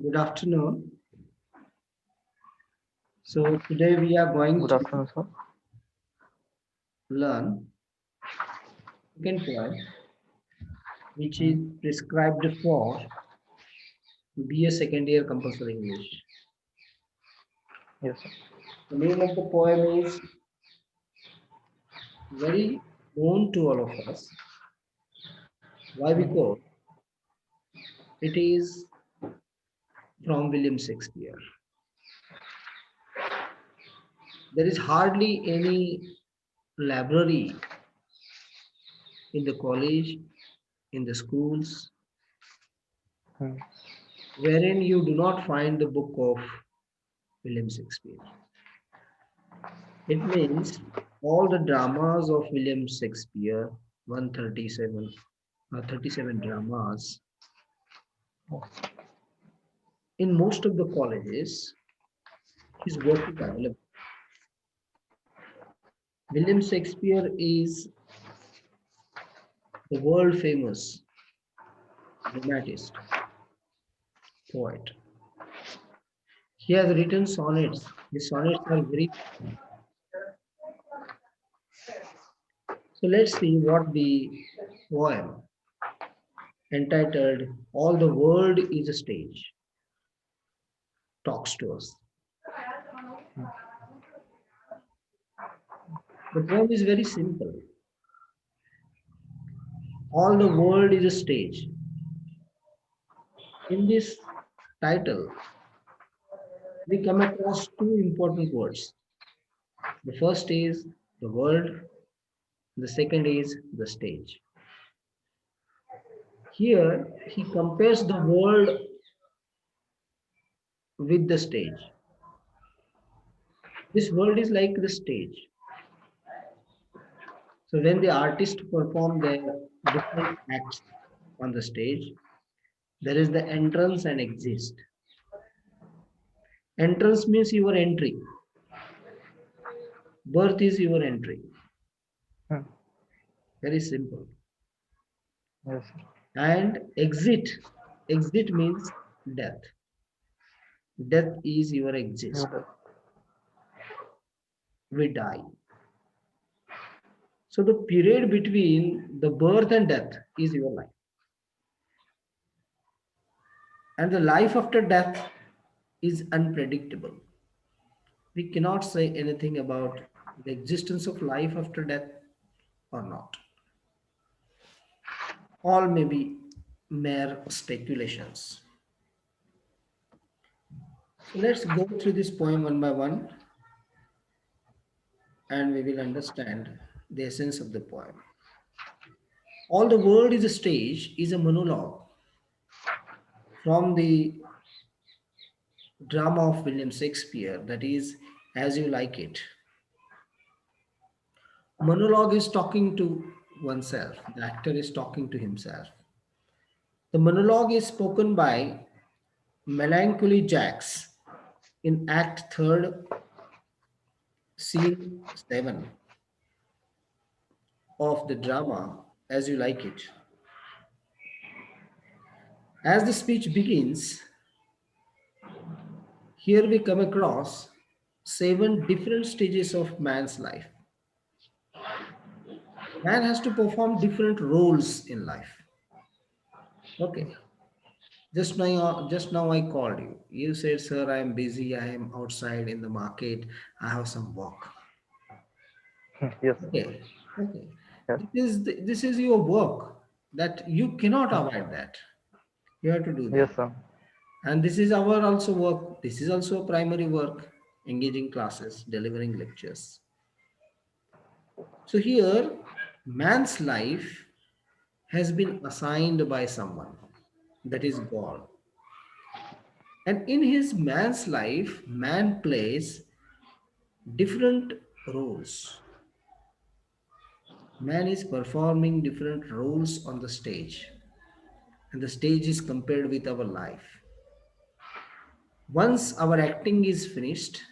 Good afternoon. So today we are going Good to afternoon, sir. learn second poem, which Mm, is prescribed for BA second year compulsory English. yes, sir. The name of the poem is very known to all of us. Why? Mm, Because it is from William Shakespeare. There is hardly any library in the college, in the schools, mm, wherein you do not find the book of William Shakespeare. It means all the dramas of William Shakespeare, 137, 37 dramas, yes, in most of the colleges, his work is available. William Shakespeare is the world famous dramatist, poet. He has written sonnets. His sonnets are very. So let's see what the poem entitled All the World is a Stage talks to us. The poem is very simple. All the world is a stage. In this title, we come across two important words. The first is the world, the second is the stage. Here, he compares the world with the stage. This world is like the stage. So, when the artists perform their different acts on the stage, there is the entrance and exit. Entrance means your entry, birth is your entry. mm, Very simple. yes, sir. And exit means death. Death is your exit. You the- We die. So the period between the birth and death is your life. And the life after death is unpredictable. We cannot say anything about the existence of life after death or not. All may be mere speculations. So let's go through this poem one by one and we will understand the essence of the poem. All the world is a stage is a monologue from the drama of William Shakespeare, that is, As You Like It. Monologue is talking to oneself, the actor is talking to himself. The monologue is spoken by Melancholy Jacks in Act 3rd, Scene 7 of the drama As You Like It. As the speech begins, here we come across 7 different stages of man's life. Man has to perform different roles in life. Okay. Just now I called you. You said, "Sir, I am busy. I am outside in the market. I have some work." yes, Okay, okay. yes, This is your work that you cannot mm, avoid that. You have to do yes, that. sir. And this is our also work. This is also primary work, engaging classes, delivering lectures. So here, man's life has been assigned by someone, that is God. And in his man's life, man plays different roles. Man is performing different roles on the stage, and the stage is compared with our life. Once our acting is finished,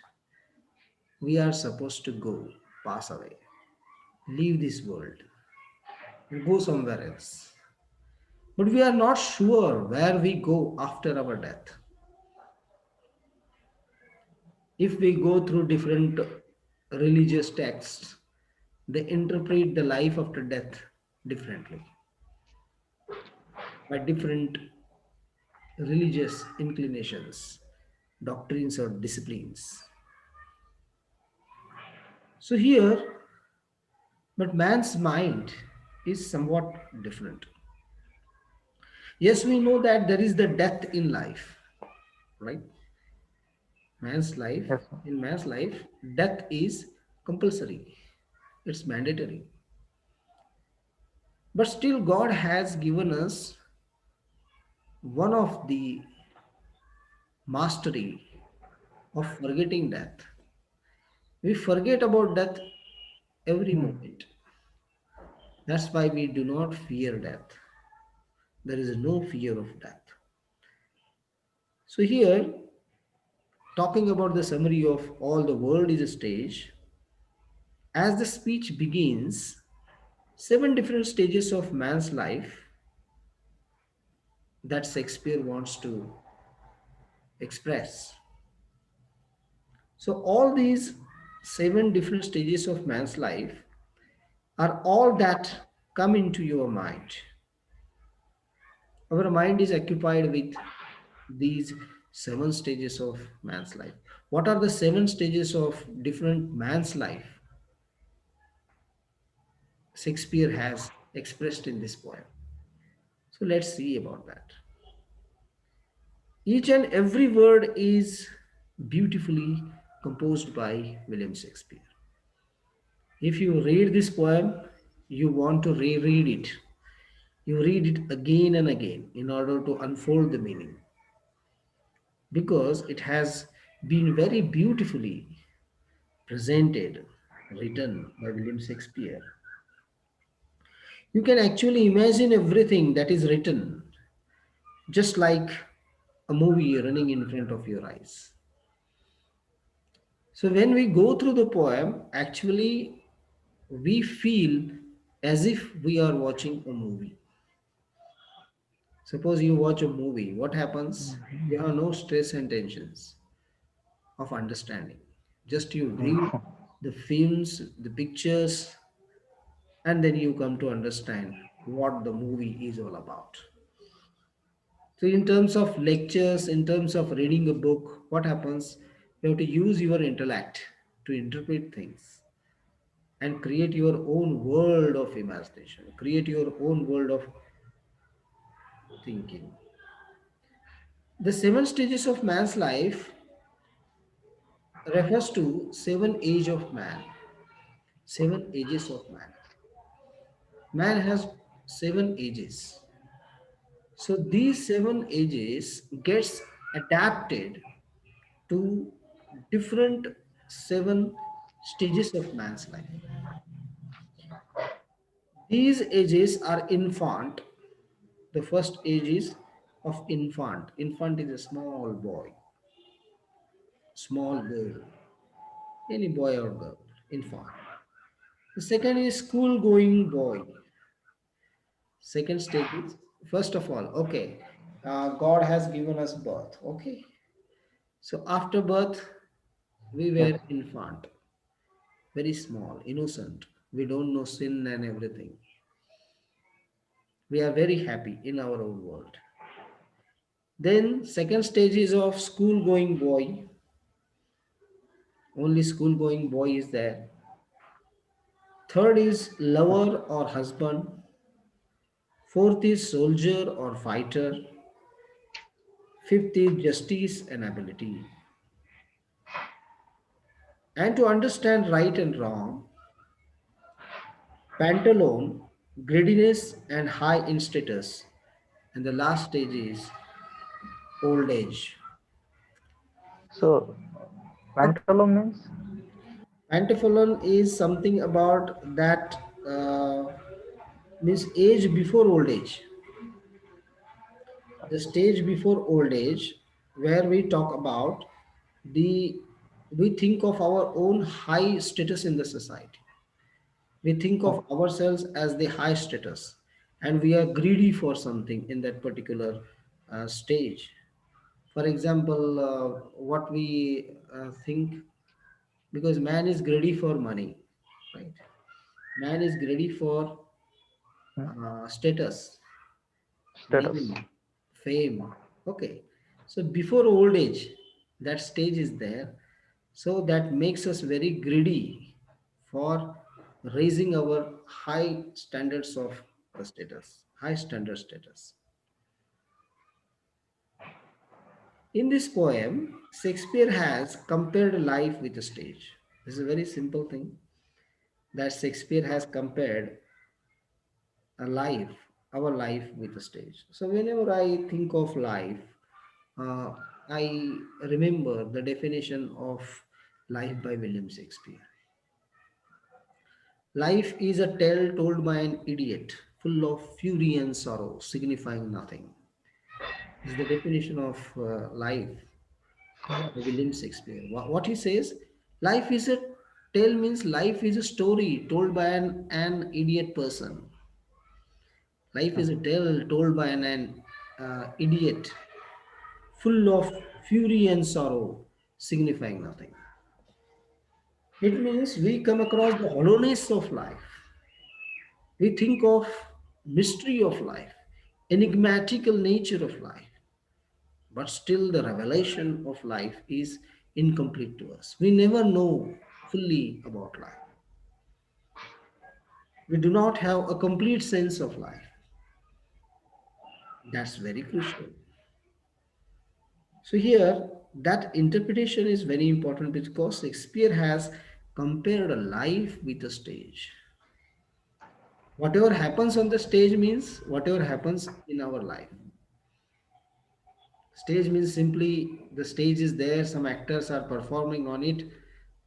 we are supposed to go, pass away, leave this world, and go somewhere else. But we are not sure where we go after our death. If we go through different religious texts, they interpret the life after death differently by different religious inclinations, doctrines, or disciplines. So, here, but man's mind is somewhat different. Yes, we know that there is the death in life, right? Man's life, Yes, sir. in man's life, death is compulsory, it's mandatory. But still, God has given us one of the mastery of forgetting death. We forget about death every Hmm. moment. That's why we do not fear death. There is no fear of death. So, here, talking about the summary of all the world is a stage, as the speech begins, seven different stages of man's life that Shakespeare wants to express. So, all these seven different stages of man's life are all that come into your mind. Our mind is occupied with these seven stages of man's life. What are the seven stages of different man's life Shakespeare has expressed in this poem? So let's see about that. Each and every word is beautifully composed by William Shakespeare. If you read this poem, you want to reread it. You read it again and again in order to unfold the meaning because it has been very beautifully presented, written by William Shakespeare. You can actually imagine everything that is written just like a movie running in front of your eyes. So when we go through the poem, actually we feel as if we are watching a movie. Suppose you watch a movie, what happens? You have no stress and tensions of understanding. Just you read No. the films, the pictures, and then you come to understand what the movie is all about. So, in terms of lectures, in terms of reading a book, what happens? You have to use your intellect to interpret things and create your own world of imagination, create your own world of thinking. The seven stages of man's life refers to seven age of man, seven ages of man. Man has seven ages. So these seven ages gets adapted to different seven stages of man's life. These ages are infant. The first age is of infant. Infant is a small boy, small girl, any boy or girl, infant. The second is school going boy. Second stage is, first of all, okay, God has given us birth. Okay. So after birth, we Yes. were infant, very small, innocent. We don't know sin and everything. We are very happy in our own world. Then second stage is of school going boy. Only school going boy is there. Third is lover or husband. Fourth is soldier or fighter. Fifth is justice and ability. And to understand right and wrong, pantaloon, greediness and high in status. And the last stage is old age. So, What pantaloon means? Pantapholon is something about that means age before old age, the stage before old age, where we talk about the we think of our own high status in the society. We think of Oh, ourselves as the high status, and we are greedy for something in that particular stage. For example, what we think, because man is greedy for money, right? Man is greedy for Hmm. status, Status. name, fame. Okay. So before old age, that stage is there. So that makes us very greedy for raising our high standards of the status, high standard status. In this poem, Shakespeare has compared life with a stage. This is a very simple thing that Shakespeare has compared a life, our life with a stage. So whenever I think of life, uh, I remember the definition of life by William Shakespeare. Life is a tale told by an idiot, full of fury and sorrow, signifying nothing. This is the definition of life by Yes. William Shakespeare. What he says, life is a tale means life is a story told by an idiot person. Life is a Mhm. tale told by an idiot, full of fury and sorrow, signifying nothing. It means we come across the hollowness of life. We think of mystery of life, enigmatical nature of life, but still the revelation of life is incomplete to us. We never know fully about life. We do not have a complete sense of life. That's very crucial. So here, that interpretation is very important because Shakespeare has compared a life with a stage. Whatever happens on the stage means whatever happens in our life. Stage means simply the stage is there, some actors are performing on it,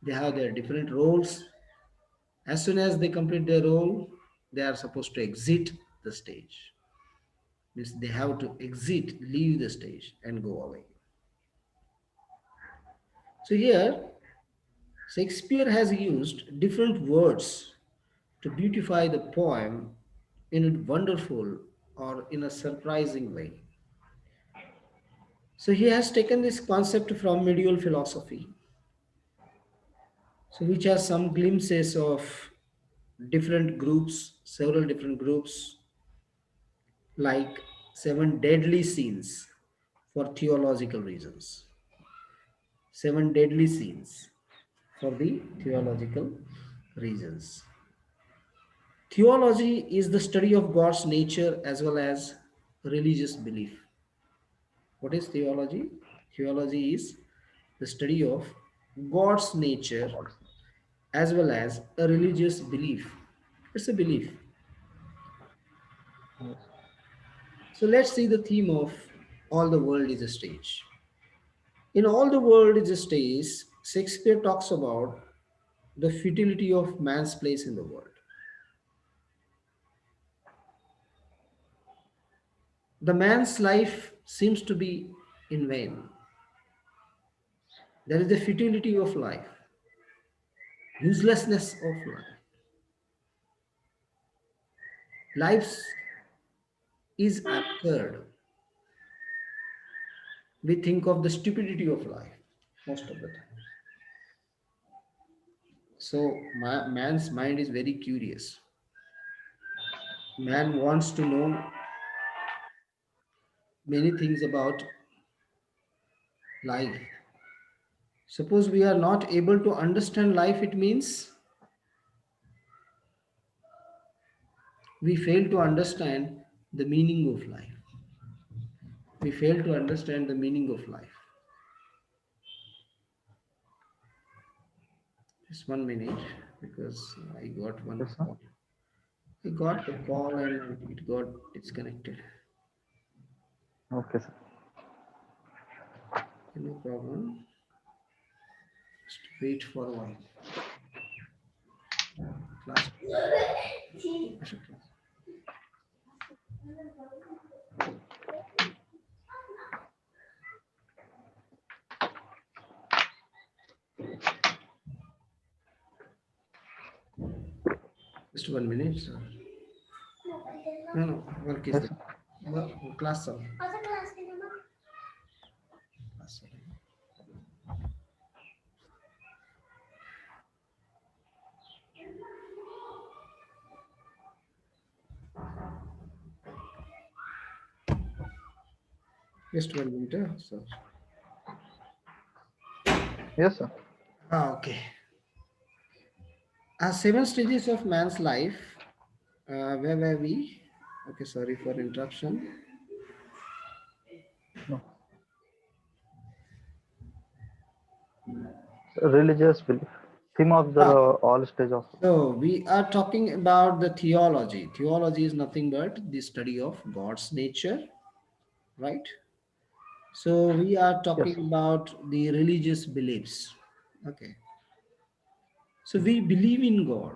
they have their different roles. As soon as they complete their role, they are supposed to exit the stage. Means they have to exit, leave the stage, and go away. So here, Shakespeare has used different words to beautify the poem in a wonderful or in a surprising way. So he has taken this concept from medieval philosophy, so which has some glimpses of different groups, several different groups, like seven deadly sins for theological reasons. Seven deadly sins for the theological reasons. Theology is the study of God's nature as well as religious belief. What is theology? Theology is the study of God's nature as well as a religious belief. It's a belief. Yes. So let's see the theme of All the World is a Stage. In All the World is a Stage, Shakespeare talks about the futility of man's place in the world. The man's life seems to be in vain. There is the futility of life, uselessness of life. Life is absurd. We think of the stupidity of life most of the time. So man's mind is very curious. Man wants to know many things about life. Suppose we are not able to understand life, it means we fail to understand the meaning of life. We fail to understand the meaning of life. Just 1 minute, because Yes, sir. I got a call and it got disconnected. Okay, sir. Okay, no problem. Just wait for a while. Class. Just 1 minute, sir. No, no, work is Yes, there. sir. Class, sir. Just 1 minute, sir. Yes, sir. Okay. Seven stages of man's life. Where were we? Okay, sorry for interruption. No. Religious belief. Theme of the Ah, all stage of. so we are talking about the theology. Theology is nothing but the study of God's nature, right? So we are Yes. talking about the religious beliefs. Okay. So we believe in God,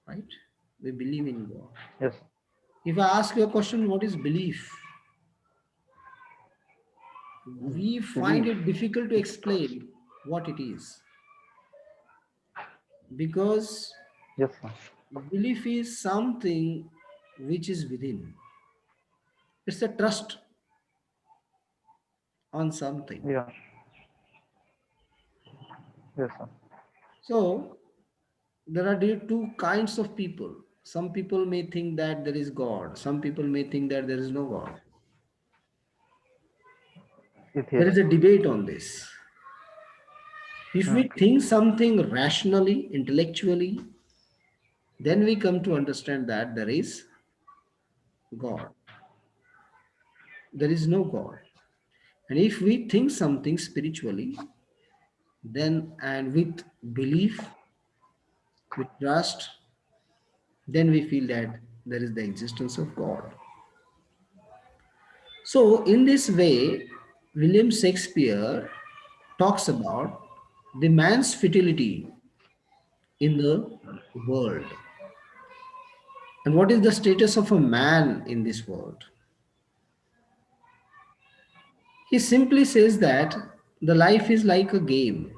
right? We believe in God. Yes. If I ask you a question, what is belief? We find Belief. it difficult to explain what it is because Yes, sir. belief is something which is within. It's a trust on something. Yeah. Yes, sir. So there are two kinds of people. Some people may think that there is God. Some people may think that there is no God. There Atheist. is a debate on this. If Hmm. we think something rationally, intellectually, then we come to understand that there is God. There is no God. And if we think something spiritually, then and with belief, with trust, then we feel that there is the existence of God. So, in this way, William Shakespeare talks about the man's futility in the world. And what is the status of a man in this world? He simply says that the life is like a game.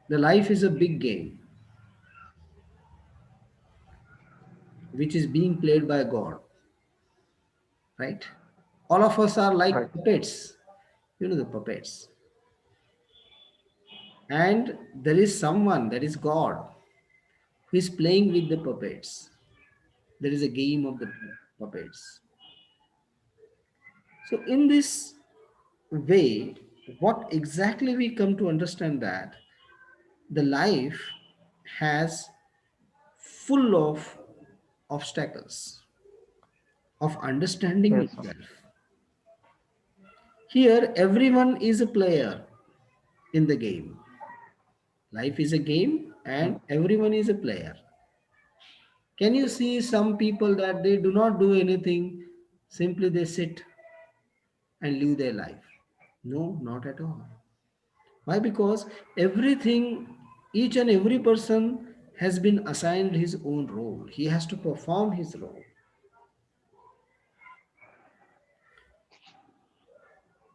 The life is a big game which is being played by God, right? All of us are like Right. puppets, you know, the puppets. And there is someone, that is God, who is playing with the puppets. There is a game of the puppets. So, in this way, what exactly we come to understand that the life has full of obstacles of understanding Yes, sir. itself. Here, everyone is a player in the game. Life is a game, Hmm. and everyone is a player. Can you see some people that they do not do anything, simply they sit and live their life? No, not at all. Why? Because everything, each and every person has been assigned his own role. He has to perform his role.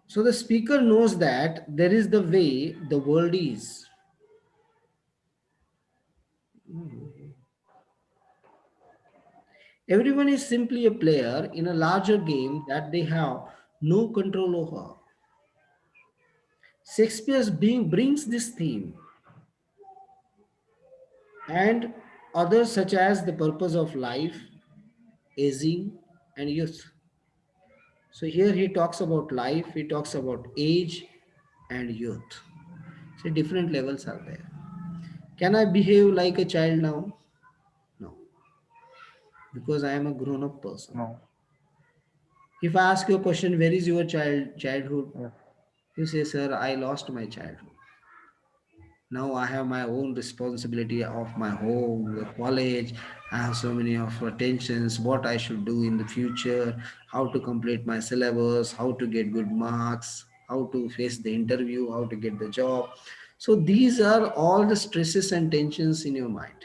So the speaker knows that there is the way the world is. Everyone is simply a player in a larger game that they have no control over. Shakespeare brings this theme and others such as the purpose of life, aging, and youth. So here he talks about life, he talks about age and youth. So different levels are there. Can I behave like a child now? No, because I am a grown up person. No. If I ask you a question, where is your childhood? Yes. You say, sir, I lost my childhood. Now I have my own responsibility of my home, the college. I have so many of tensions, what I should do in the future, how to complete my syllabus, how to get good marks, how to face the interview, how to get the job. So these are all the stresses and tensions in your mind.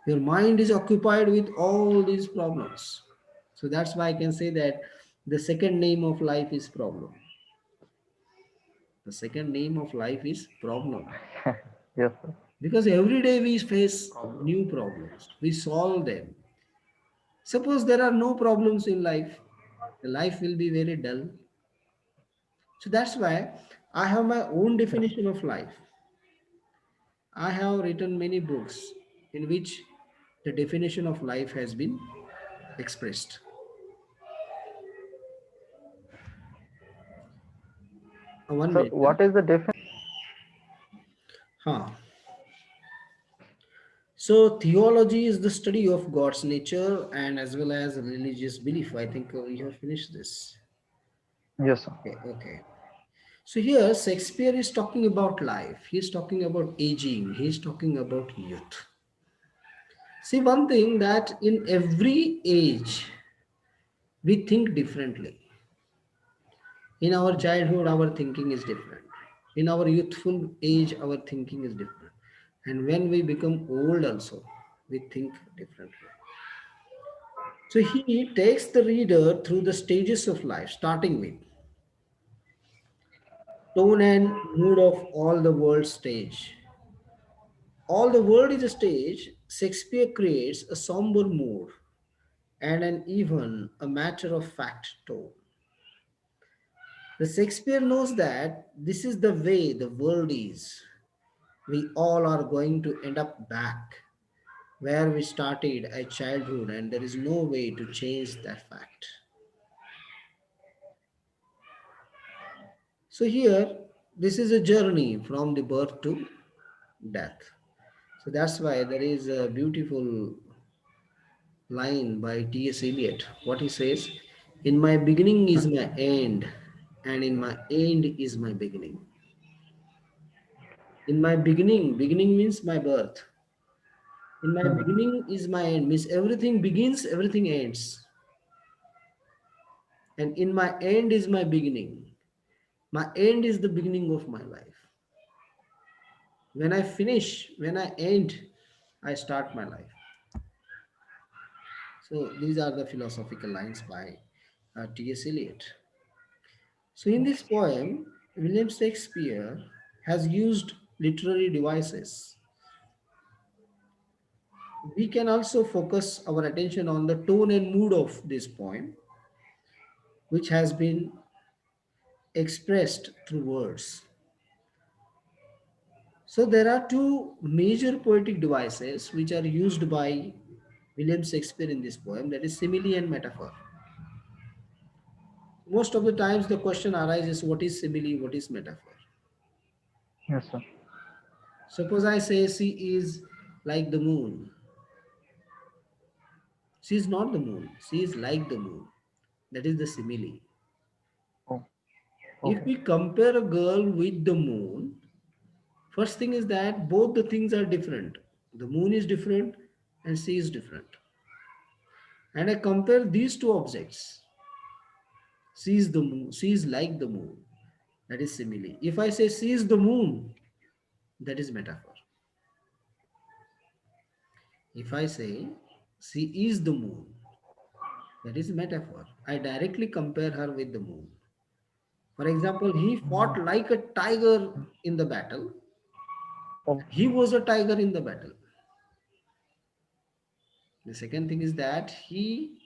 Your mind is occupied with all these problems. So that's why I can say that the second name of life is problem. The second name of life is problem. Yes, sir. Because every day we face Problem. new problems, we solve them. Suppose there are no problems in life, the life will be very dull. So that's why I have my own Yes. definition of life. I have written many books in which the definition of life has been expressed. One So minute. Huh? what is the definition? Huh. So theology is the study of God's nature and as well as religious belief. I think we have finished this. Yes, sir. Okay, okay. So here Shakespeare is talking about life. He's talking about aging. He's talking about youth. See one thing that in every age we think differently. In our childhood, our thinking is different. In our youthful age, our thinking is different. And when we become old also, we think differently. So he takes the reader through the stages of life, starting with tone and mood of all the world stage. All the world is a stage. Shakespeare creates a somber mood and an even a matter of fact tone. The Shakespeare knows that this is the way the world is. We all are going to end up back where we started at childhood, and there is no way to change that fact. So, here, this is a journey from the birth to death. So, that's why there is a beautiful line by T.S. Eliot. What he says, in my beginning is my end, and in my end is my beginning. In my beginning, beginning means my birth. In my Mhm. beginning is my end, means everything begins, everything ends. And in my end is my beginning. My end is the beginning of my life. When I finish, when I end, I start my life. So these are the philosophical lines by T.S. Eliot. So in this poem, William Shakespeare has used literary devices. We can also focus our attention on the tone and mood of this poem, which has been expressed through words. So there are two major poetic devices which are used by William Shakespeare in this poem, that is simile and metaphor. Most of the times the question arises, what is simile, what is metaphor? Yes, sir. Suppose I say she is like the moon. She is not the moon, she is like the moon. That is the simile. Oh, If okay. we compare a girl with the moon, first thing is that both the things are different. The moon is different and she is different. And I compare these two objects. She is the moon. She is like the moon. That is simile. If I say she is the moon, that is metaphor. If I say she is the moon, that is metaphor. I directly compare her with the moon. For example, he fought like a tiger in the battle. Oh, He was a tiger in the battle. The second thing is that he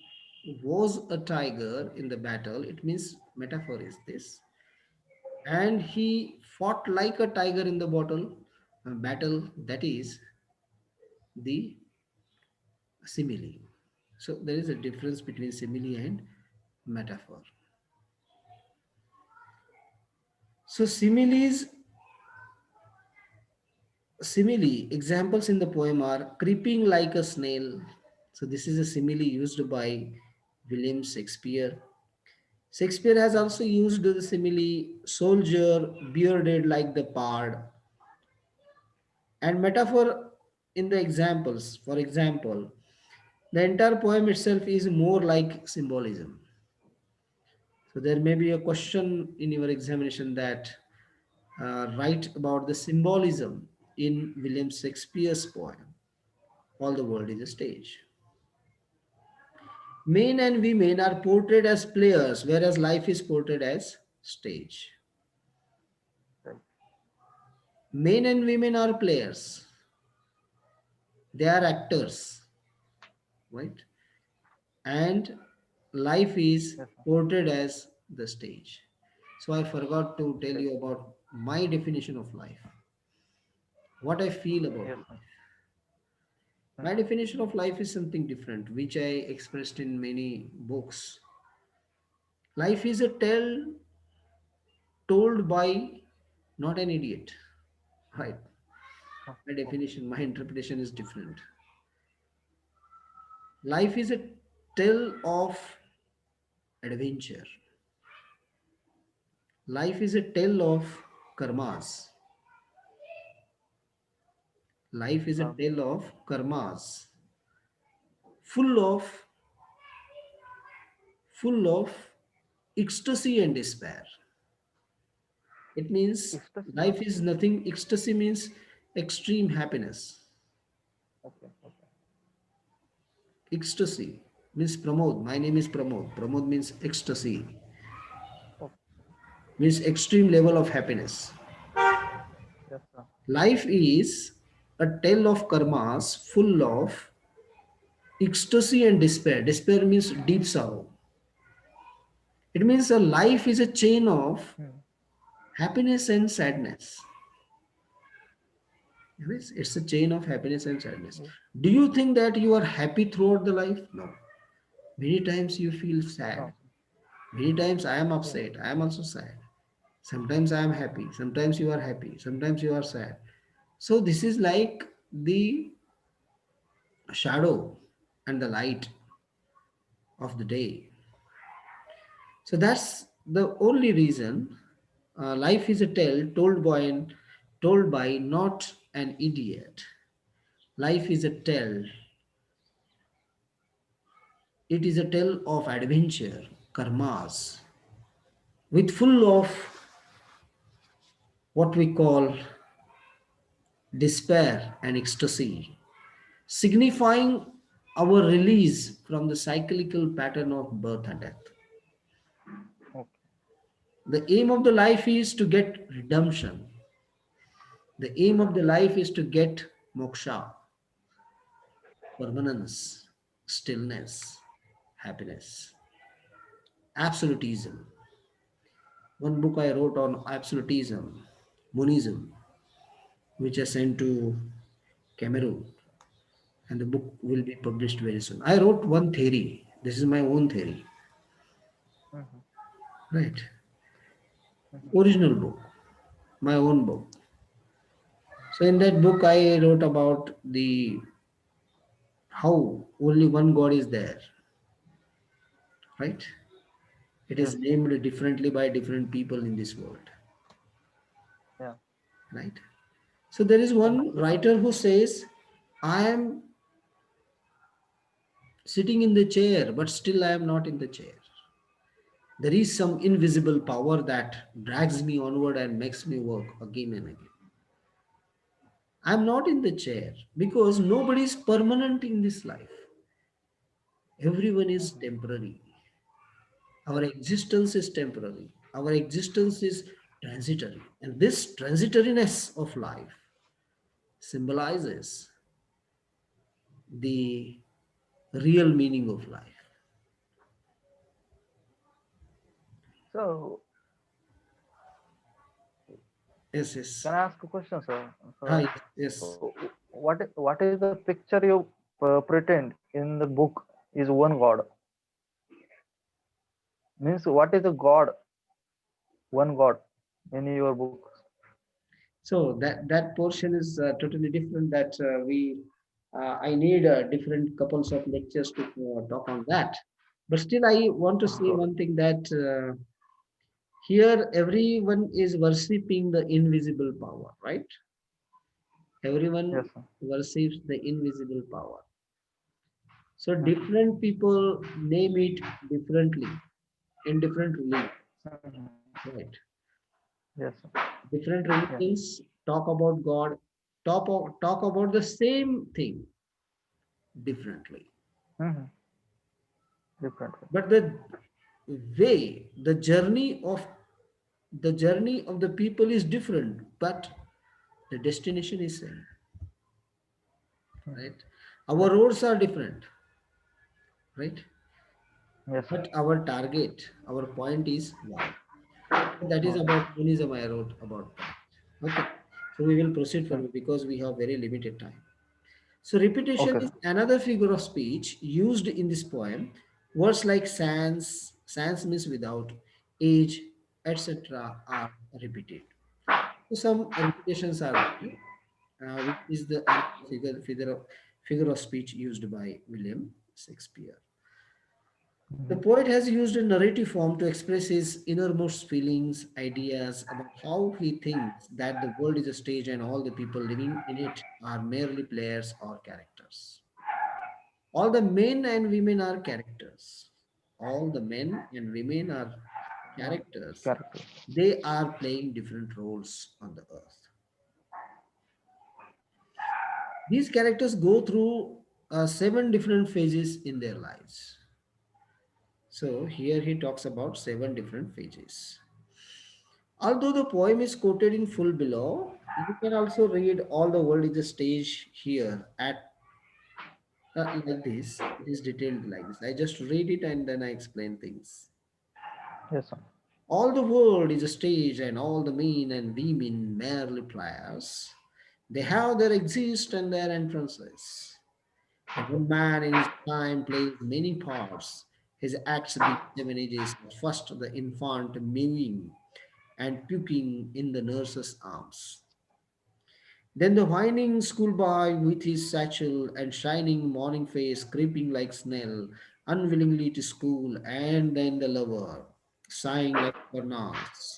was a tiger in the battle. It means metaphor is this. And he fought like a tiger in the battle. That is the simile. So there is a difference between simile and metaphor. So simile examples in the poem are creeping like a snail. So this is a simile used by William Shakespeare. Shakespeare has also used the simile soldier bearded like the pard and metaphor in the examples. For example, the entire poem itself is more like symbolism. So there may be a question in your examination that write about the symbolism in William Shakespeare's poem. All the world is a stage. Men and women are portrayed as players, whereas life is portrayed as stage. right. Men and women are players. They are actors, right? And life is Yes, sir. portrayed as the stage. So I forgot to tell Yes. you about my definition of life, what I feel about Yes, life. sir. My Yes, sir. definition of life is something different, which I expressed in many books. Life is a tale told by not an idiot, right? My Okay. definition, my interpretation is different. Life is a tale of adventure. Life is a tale of karmas. Life is a tale of karmas, full of full of ecstasy and despair. It means Ecstasy. life is nothing. Ecstasy means extreme happiness. Okay. Okay. Ecstasy means Pramod. My name is Pramod. Pramod means ecstasy, Okay. means extreme level of happiness. Yes, sir. Life is a tale of karmas full of ecstasy and despair. Despair means deep sorrow. It means a life is a chain of Hmm. happiness and sadness. Yes, it's a chain of happiness and sadness. Yes. Do you think that you are happy throughout the life? No. Many times you feel sad. No. Many times I am Yes. upset. I am also sad. Sometimes I am happy. Sometimes you are happy. Sometimes you are sad. So this is like the shadow and the light of the day. So that's the only reason life is a tale told by not an idiot. Life is a tale. It is a tale of adventure, karmas, with full of what we call despair and ecstasy, signifying our release from the cyclical pattern of birth and death. Okay. The aim of the life is to get redemption. The aim of the life is to get moksha, permanence, stillness, happiness, absolutism. One book I wrote on absolutism, monism, which I sent to Cameroon, and the book will be published very soon. I wrote one theory. This is my own theory, Mm-hmm. right? Mm-hmm. Original book, my own book. So in that book, I wrote about the how only one God is there, right? It Yes. is named differently by different people in this world, Yeah. right? So there is Mm-hmm. one writer who says, I am sitting in the chair, but still I am not in the chair. There is some invisible power that drags me onward and makes me work again and again. I'm not in the chair because nobody is permanent in this life. Everyone is Mm-hmm. temporary. Our Yes. existence is temporary. Our existence is transitory. And this transitoriness of life symbolizes the real meaning of life. So, Yes, yes. can I ask a question, sir? Ah, So, yes, yes. what is the picture you pretend in the book is one God? Means what is the God? One God in your book? So that portion is totally different. That we I need different couples of lectures to talk on that. But still, I want to say one thing that here everyone is worshipping the invisible power, right? Yes, Everyone sir. worships the invisible power. So Mm-hmm. different people name it differently in different religions, Mm-hmm. right? Yes, sir. Different Yes. religions talk about God, talk about the same thing differently. Mm-hmm. Differently. But the journey of the people is different, but the destination is same, Mm-hmm. right? Our Yes. roads are different, right? Yes, sir. But our target, our point is one. So that is One. about monism. I wrote about that. Okay. So we will proceed Mm. further because we have very limited time. So repetition Okay, is sir. another figure of speech used in this poem. Words like sans means without, age, etc. are repeated. So some repetitions are there, which is the figure of speech used by William Shakespeare. The Mhm. poet has used a narrative form to express his innermost feelings, ideas about how he thinks that the world is a stage and all the people living in it are merely players or characters. All the men and women are characters. All the men and women are characters. Character. They are playing different roles on the earth. These characters go through seven different phases in their lives. So here he talks about seven different phases. Although the poem is quoted in full below, you can also read all the world is a stage here at like this. It is detailed like this. I just read it and then I explain things. Yes, sir. All the world is a stage and all the men and women merely players. They have their exist and their entrances. And one man in his time plays many parts. His acts being seven ages. First, the infant mewing and puking in the nurse's arms. Then the whining schoolboy with his satchel and shining morning face creeping like snail, unwillingly to school, and then the lover, sighing like Parnas,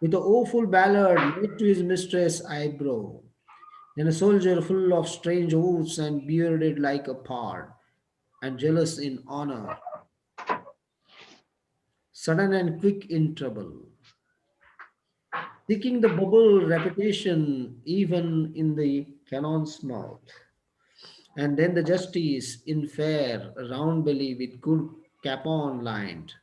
with a awful ballad made to his mistress' eyebrow. Then a soldier full of strange oaths and bearded like a pard, and jealous in honor, sudden and quick in trouble, seeking the bubble reputation even in the cannon's mouth. And then the justice in fair, round belly with good capon lined,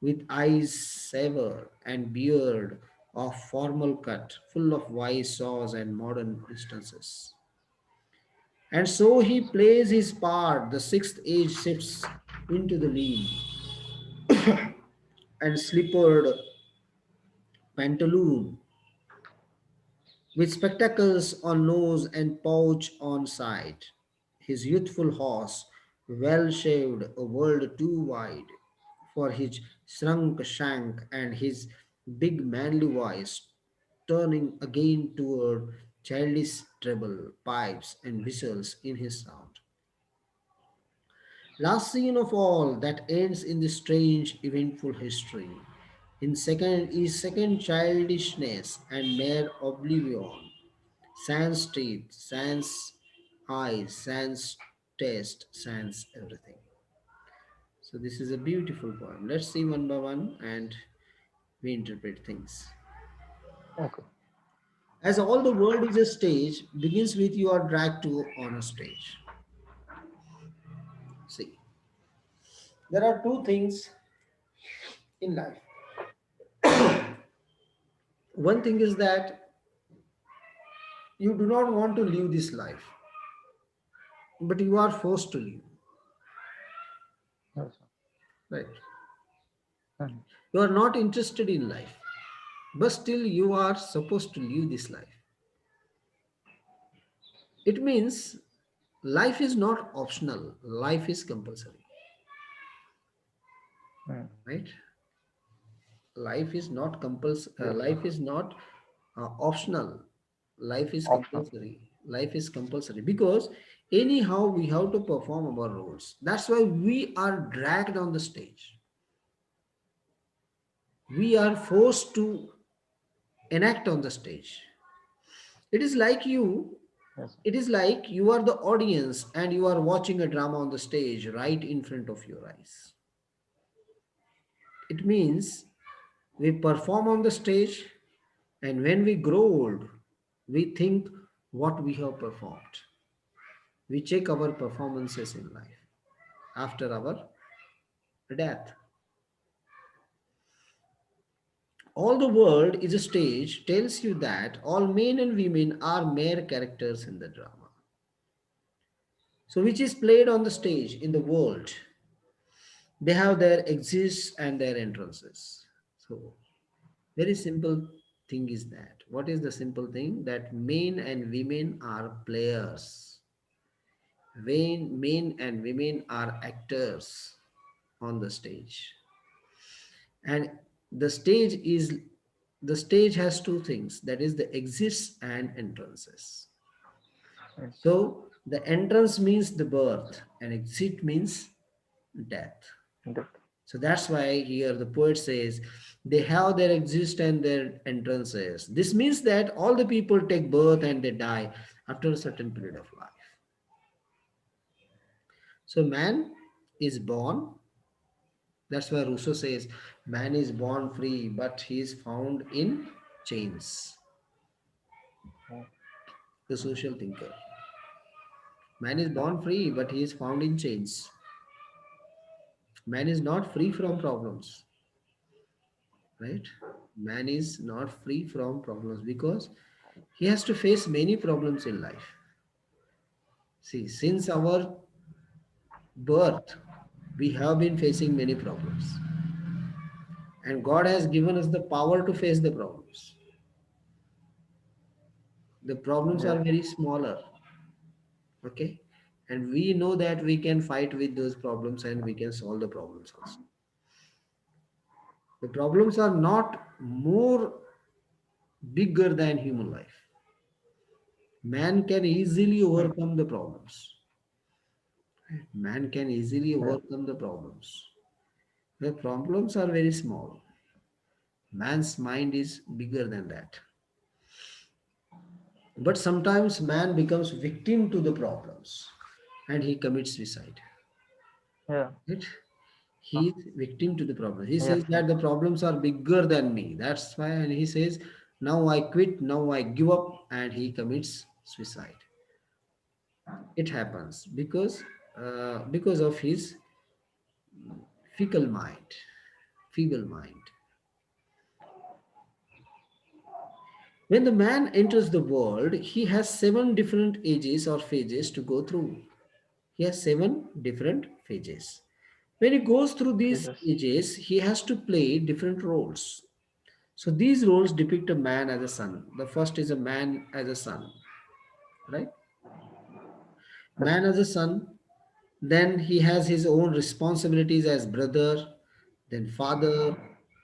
with eyes severe and beard of formal cut, full of wise saws and modern instances. And so he plays his part, the sixth age shifts into the lean and slippered pantaloon with spectacles on nose and pouch on side. His youthful horse, well shaved, a world too wide for his shrunk shank, and his big manly voice, turning again toward childish treble, pipes, and whistles in his sound. Last scene of all that ends in this strange, eventful history. In second is second childishness and mere oblivion. Sans teeth, sans eyes, sans taste, sans everything. So this is a beautiful poem. Let's see one by one and we interpret things. Okay. As all the world is a stage, begins with you are dragged to on a stage. See, there are two things in life. One thing is that you do not want to live this life, but you are forced to live, Yes, sir. right? Mhm. You are not interested in life, but still you are supposed to live this life. It means life is not optional, life is compulsory, Mhm. right? Life is not Yes, sir. life is not optional. Life is Optional. compulsory. Life is compulsory because anyhow we have to perform our roles. That's why we are dragged on the stage. We are forced to enact on the stage. It is like you, Yes, sir. it is like you are the audience and you are watching a drama on the stage right in front of your eyes. It means we perform on the stage, and when we grow old, we think what we have performed. We check our performances in life after our death. All the world is a stage tells you that all men and women are mere characters in the drama. So, which is played on the stage in the world. They have their exits and their entrances. So, very simple thing is that. What is the simple thing? That men and women are players. When men and women are actors on the stage. And the stage is the stage has two things, that is the exits and entrances. Yes. So the entrance means the birth and exit means death. That. So that's why here the poet says they have their exist and their entrances. This means that all the people take birth and they die after a certain period of life. So man is born. That's why Rousseau says man is born free, but he is found in chains. Oh, The social thinker. Man is born free, but he is found in chains. Man is not free from problems, right? Man is not free from problems because he has to face many problems in life. See, since our birth, we have been facing many problems, and God has given us the power to face the problems. The problems yeah. are very smaller, okay? And we know that we can fight with those problems and we can solve the problems also. The problems are not more bigger than human life. Man can easily Hmm. overcome the problems. Man can easily Yeah. overcome the problems. The problems are very small. Man's mind is bigger than that. But sometimes man becomes victim to the problems and he commits suicide. Yeah. Right? Huh. He is victim to the problem. He Yes. says that the problems are bigger than me. That's why, and he says, now I quit, now I give up, and he commits suicide. It happens because of his fickle mind, feeble mind. When the man enters the world, he has seven different ages or phases to go through. He has seven different phases. When he goes through these Jesus. ages, he has to play different roles. So these roles depict a man as a son. The first is a man as a son, right? Yes. Man as a son. Then he has his own responsibilities as brother, then father,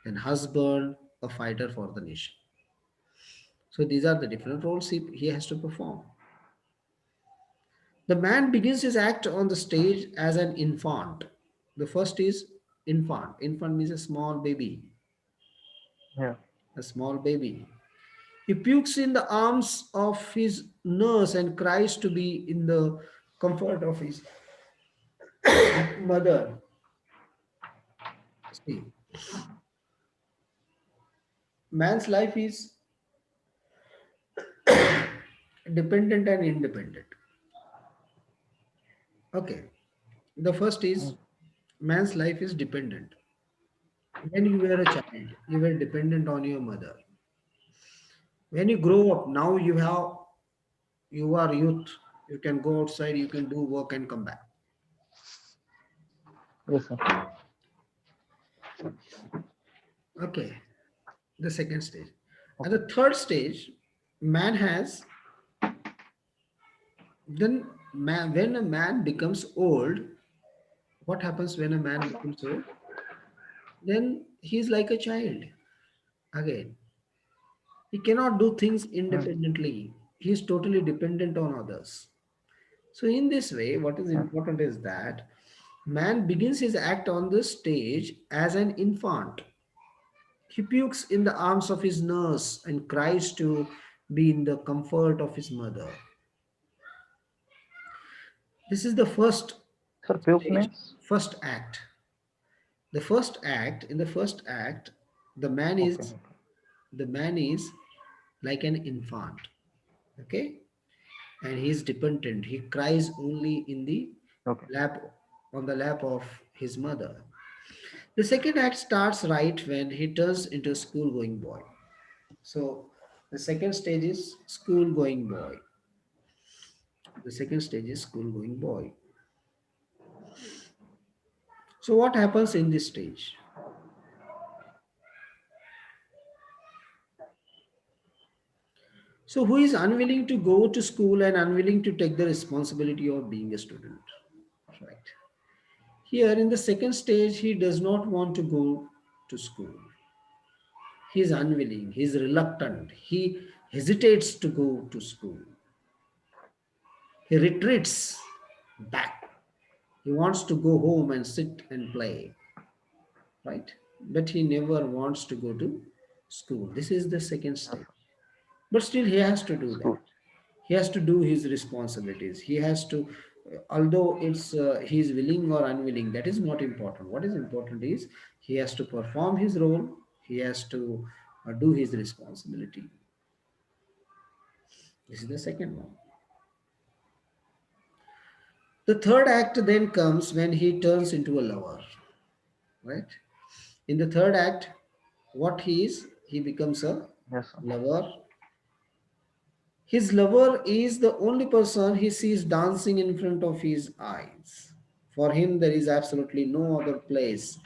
then husband, a fighter for the nation. So these are the different roles he has to perform. The man begins his act on the stage as an infant. The first is infant. Infant means a small baby. Yeah. A small baby. He pukes in the arms of his nurse and cries to be in the comfort of his mother. See, man's life is dependent and independent. Okay. The first is Hmm. man's life is dependent. When you were a child, you were dependent on your mother. When you grow up, now you are youth. You can go outside, you can do work and come back. Yes, sir. Okay. The second stage. At Okay. the third stage, man has then man, when a man becomes old, what happens when a man becomes old? Then he's like a child again. He cannot do things Hmm. independently. He is totally dependent on others. So in this way, what is Yeah. important is that man begins his act on the stage as an infant. He pukes in the arms of his nurse and cries to be in the comfort of his mother. This is the first Sir, puke stage, means? first act. In the first act, the man Okay. is Okay. the man is like an infant, okay, and he is dependent. He cries only in the Okay. lap on the lap of his mother. The second act starts right when he turns into a school going boy. So the second stage is school going boy. The second stage is school going boy. So what happens in this stage? So who is unwilling to go to school and unwilling to take the responsibility of being a student? Right. Here in the second stage, he does not want to go to school. He is unwilling, he is reluctant, he hesitates to go to school, he retreats back, he wants to go home and sit and play, right? But he never wants to go to school. This is the second Yes, stage. But still, he has to do school. that. He has to do his responsibilities. He has to, although it's he is willing or unwilling, that is not important. What is important is he has to perform his role. He has to do his responsibility. This is the second one. The third act then comes when he turns into a lover, right? In the third act, what he is, he becomes a Yes, sir. lover. His lover is the only person he sees dancing in front of his eyes. For him, there is absolutely no other place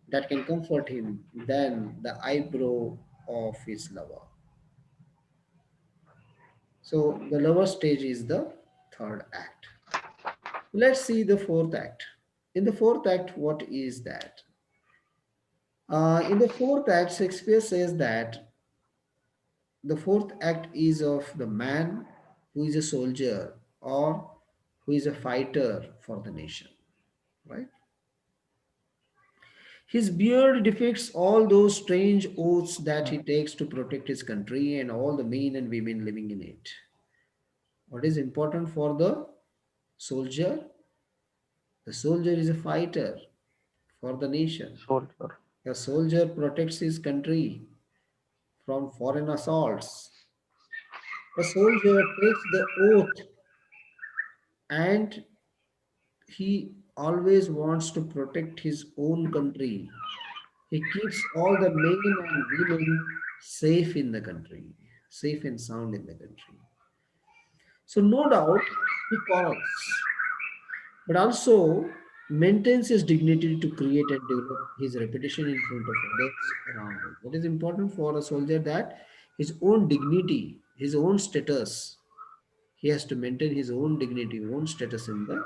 that can comfort him than the eyebrow of his lover. So, the lover stage is the third act. Let's see the fourth act. In the fourth act, what is that? In the fourth act, Shakespeare says that the fourth act is of the man who is a soldier or who is a fighter for the nation, right? His beard depicts all those strange oaths that Hmm. he takes to protect his country and all the men and women living in it. What is important for the soldier? The soldier is a fighter for the nation. Soldier. The soldier protects his country from foreign assaults. The soldier takes the oath and he always wants to protect his own country. He keeps all the men and women safe in the country, safe and sound in the country. So, no doubt, he quarrels, but also maintains his dignity to create and develop his reputation in front of others around him. What is important for a soldier that his own dignity, his own status, he has to maintain his own dignity, own status in the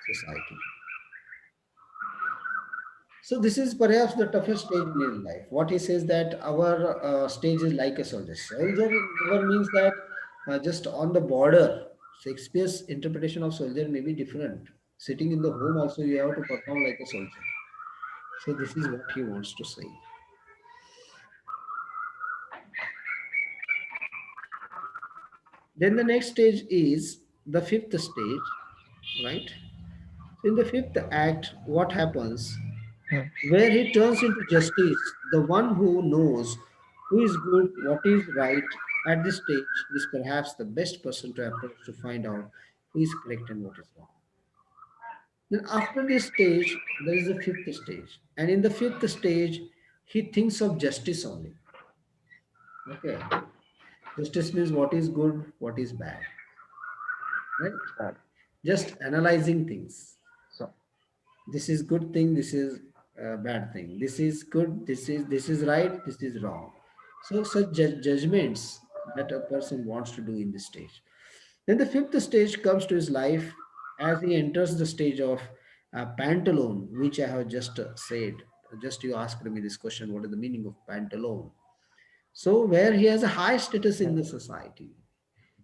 society. So this is perhaps the toughest stage in his life. What he says that our stage is like a soldier. Soldier never means that just on the border. Shakespeare's interpretation of soldier may be different. Sitting in the home also you have to perform like a soldier. So this is what he wants to say. Then the next stage is the fifth stage, right? So in the fifth act, what happens? Hmm. Where he turns into justice, the one who knows who is good, what is right at this stage is perhaps the best person to approach to find out who is correct and what is wrong. Then after this stage, there is a fifth stage. And in the fifth stage, he thinks of justice only. Okay. Justice means what is good, what is bad, right? Bad. Just analyzing things. So, This is good thing, this is a bad thing, this is good, this is right, this is wrong. So such judgments that a person wants to do in this stage. Then the fifth stage comes to his life as he enters the stage of pantaloon, which I have just said. Just you asked me this question, what is the meaning of pantaloon? So where he has a high status in hmm. the society,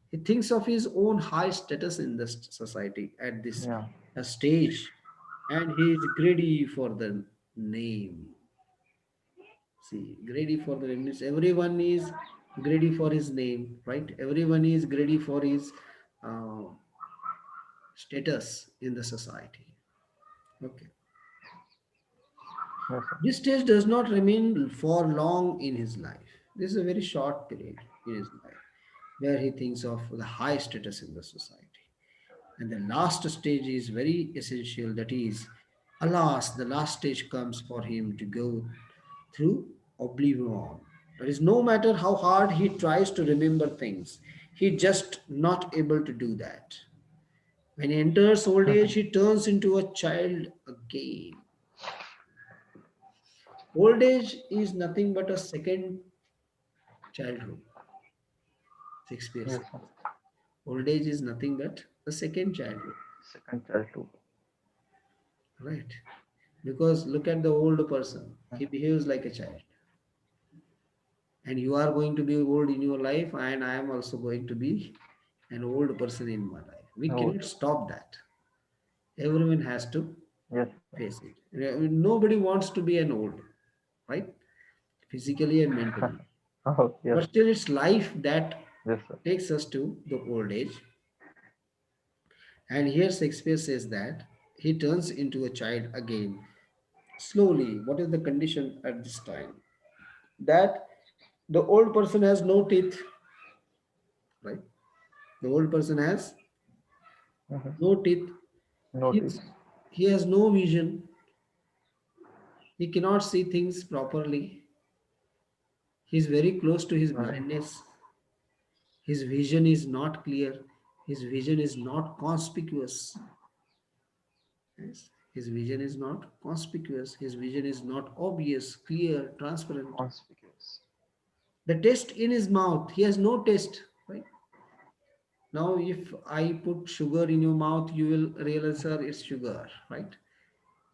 he thinks of his own high status in the society at this Yeah. stage, and he is greedy for the name. See, greedy for the name means everyone is greedy for his name, right? Everyone is greedy for his uh, status in the society. Okay. Yes, sir. This stage does not remain for long in his life. This is a very short period in his life where he thinks of the high status in the society. And the last stage is very essential. That is, alas, the last stage comes for him to go through oblivion. That is, no matter how hard he tries to remember things, he just not able to do that. When he enters old age, he turns into a child again. Old age is nothing but a second childhood, Shakespeare Yes, says. sir. Old age is nothing but a second childhood, Second childhood. right? Because look at the old person, Hmm. he behaves like a child. and you are going to be old in your life, and I am also going to be an old person in my life. We Oh, cannot stop that. Everyone has to yes, sir. face it. Nobody wants to be an old, right? Physically and mentally. Oh, yes, But still, it's life that yes, sir. takes us to the old age. And here Shakespeare says that he turns into a child again. Slowly, what is the condition at this time? That the old person has no teeth, right? The old person has Mhm. no teeth. Notice. He's, he has no vision. He cannot see things properly. He's very close to his Right. blindness. His vision is not clear. His vision is not conspicuous. Yes. His vision is not conspicuous. His vision is not obvious, clear, transparent. Conspicuous. The taste in his mouth, he has no taste, right? Now, if I put sugar in your mouth, you will realize, sir, it's sugar, right?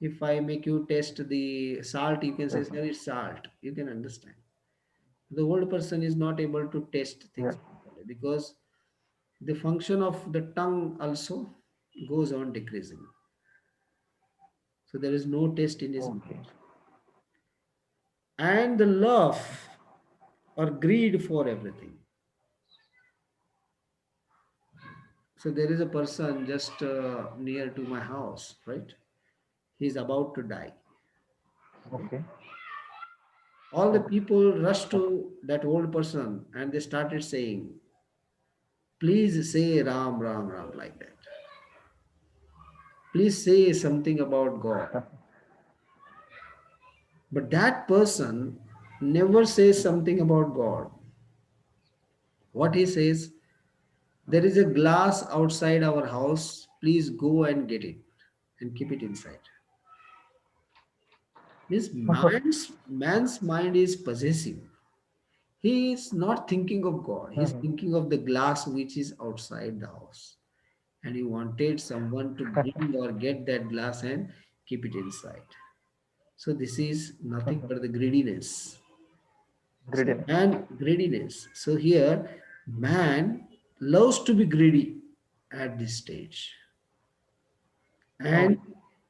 If I make you taste the salt, you can say, Yes, sir. sir, it's salt. You can understand. The old person is not able to taste Yeah. things properly because the function of the tongue also goes on decreasing. So there is no taste in his Okay. mouth. And the love or greed for everything. So there is a person just near to my house, right? He's about to die. Okay. Okay. All the Okay. people rushed to that old person and they started saying, please say Ram, Ram, Ram, like that. Please say something about God. But that person never says something about God. What he says, there is a glass outside our house. Please go and get it and keep it inside. Means man's mind is possessive. He is not thinking of God. He is Mhm. thinking of the glass which is outside the house. And he wanted someone to bring or get that glass and keep it inside. So this is nothing but the greediness. So Greediness. man greediness. So here man loves to be greedy at this stage. Oh, And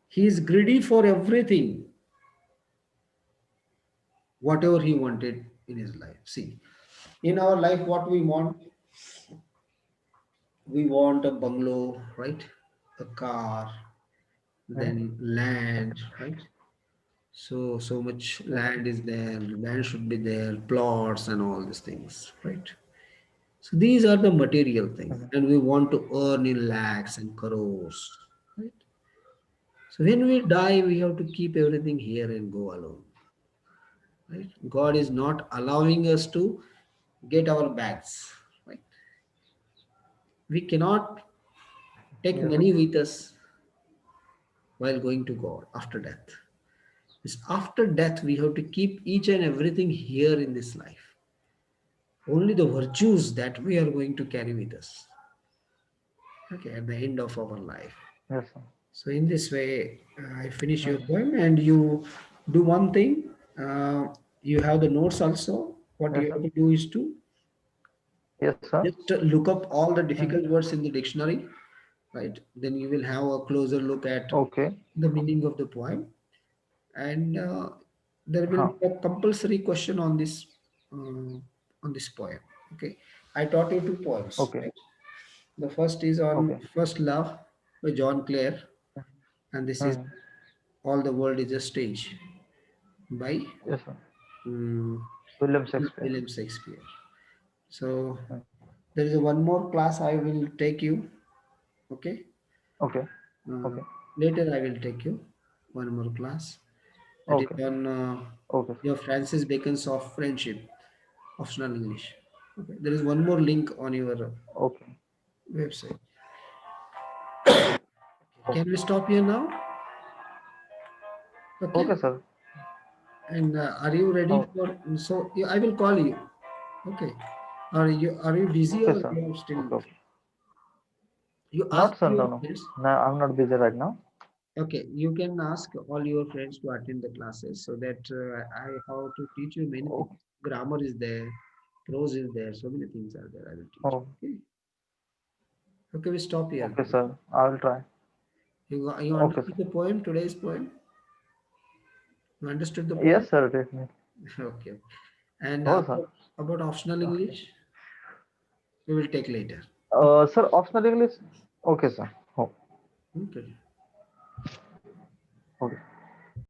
he is greedy for everything, whatever he wanted in his life. See, in our life, what we want a bungalow, right? A car, mhm. then land, right? So much Yes. land is there, land should be there, plots and all these things, right? So these are the material things, Mhm. and we want to earn in lakhs and crores, right? So when we die, we have to keep everything here and go alone, right? God is not allowing us to get our bags, right? We cannot take Yes. money with us while going to God after death. It's after death we have to keep each and everything here in this life. Only the virtues that we are going to carry with us. Okay, at the end of our life. Yes, sir. So in this way, I finish your Mhm. poem, and you do one thing. You have the notes also. What Yes, you sir. have to do is to Yes, sir. just look up all the Mhm. difficult words in the dictionary, right? Then you will have a closer look at Okay. the meaning of the poem, and there will Huh. be a compulsory question on this poem. Okay, I taught you two poems, Okay. right? The first is on Okay. first love by John Clare, and this is Mhm. all the world is a stage by Yes, sir. um, William Shakespeare. William Shakespeare. So Mhm. there is a one more class I will take you. Okay, Okay. uh, Okay. later I will take you one more class. That is Okay. on Okay, sir. your Francis Bacon's of friendship, optional English. Okay, there is one more link on your Okay. website. Okay. Can we stop here now? Okay. Okay, sir. And are you ready Oh, for? So I will call you. Okay. Are you busy okay, or sir. you are still? Okay. Okay. You ask Not, sir. your No, no. friends. No, I'm not busy right now. Okay, you can ask all your friends to attend the classes so that I how to teach you many Okay. things. grammar is there, prose is there, so many things are there. I will teach Oh, you. Okay, okay, we stop here. okay, sir. I'll try. You Okay, understood sir. the poem, today's poem? You understood the poem? Yes, sir. Definitely. Okay. And Oh, sir. about optional English, we will take later. Sir, optional English. Okay, sir. Oh, Okay. okay.